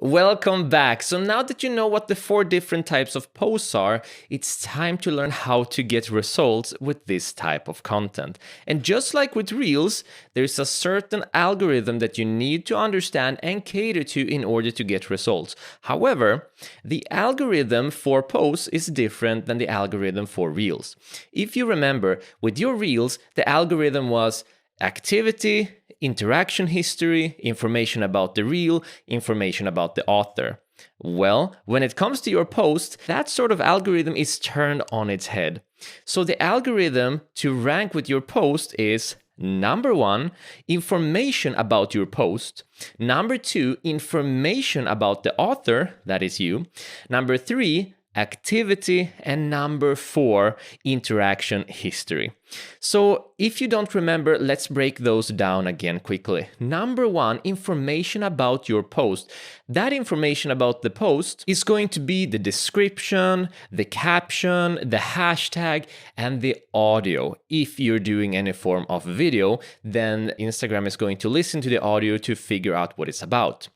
Welcome back. So now that you know what the 4 different types of posts are, it's time to learn how to get results with this type of content. And just like with Reels, there's a certain algorithm that you need to understand and cater to in order to get results. However, the algorithm for posts is different than the algorithm for Reels. If you remember, with your Reels, the algorithm was activity, interaction history, information about the reel, information about the author. Well, when it comes to your post, that sort of algorithm is turned on its head. So the algorithm to rank with your post is number 1, information about your post. Number 2, information about the author, that is you. Number 3, activity, and number 4, interaction history. So if you don't remember, let's break those down again quickly. Number 1, information about your post. That information about the post is going to be the description, the caption, the hashtag, and the audio. If you're doing any form of video, then Instagram is going to listen to the audio to figure out what it's about.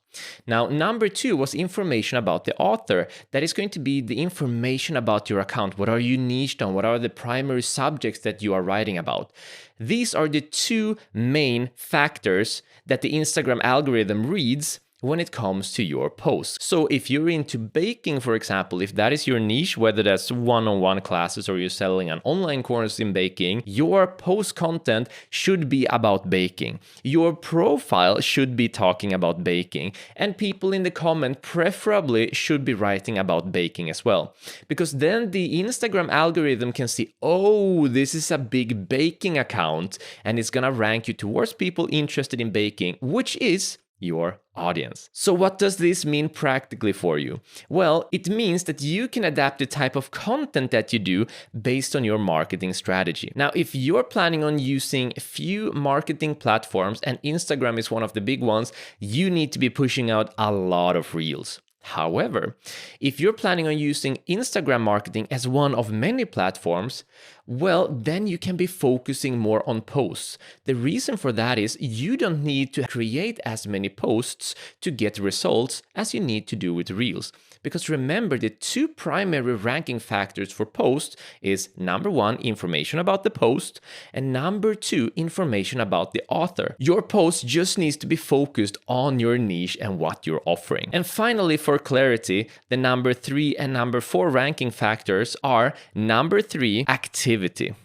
Now, number 2 was information about the author. That is going to be the information about your account. What are you niched on? What are the primary subjects that you are writing about? These are the 2 main factors that the Instagram algorithm reads when it comes to your posts. So if you're into baking, for example, if that is your niche, whether that's one-on-one classes or you're selling an online course in baking, your post content should be about baking. Your profile should be talking about baking, and people in the comment preferably should be writing about baking as well. Because then the Instagram algorithm can see, oh, this is a big baking account, and it's gonna rank you towards people interested in baking, which is your audience. So what does this mean practically for you? Well, it means that you can adapt the type of content that you do based on your marketing strategy. Now, if you're planning on using a few marketing platforms, and Instagram is one of the big ones, you need to be pushing out a lot of reels. However, if you're planning on using Instagram marketing as one of many platforms, well, then you can be focusing more on posts. The reason for that is you don't need to create as many posts to get results as you need to do with Reels. Because remember, the 2 primary ranking factors for posts is number 1, information about the post, and number 2, information about the author. Your post just needs to be focused on your niche and what you're offering. And finally, for clarity, the number 3 and number 4 ranking factors are number 3, activity.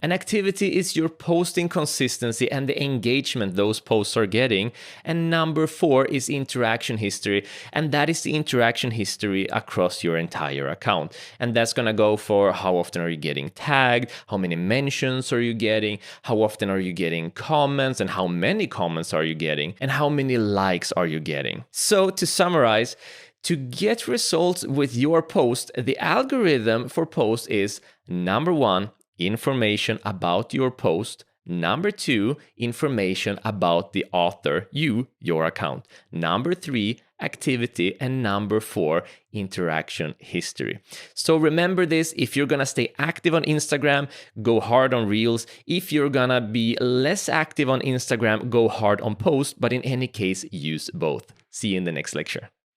And activity is your posting consistency and the engagement those posts are getting. And number 4 is interaction history, and that is the interaction history across your entire account. And that's gonna go for how often are you getting tagged, how many mentions are you getting, how often are you getting comments, and how many comments are you getting, and how many likes are you getting. So to summarize, to get results with your post, the algorithm for post is number 1, information about your post. Number 2, information about the author, your account. Number 3, activity. And number 4, interaction history. So remember this: if you're gonna stay active on Instagram, go hard on Reels. If you're gonna be less active on Instagram, go hard on posts. But in any case, use both. See you in the next lecture.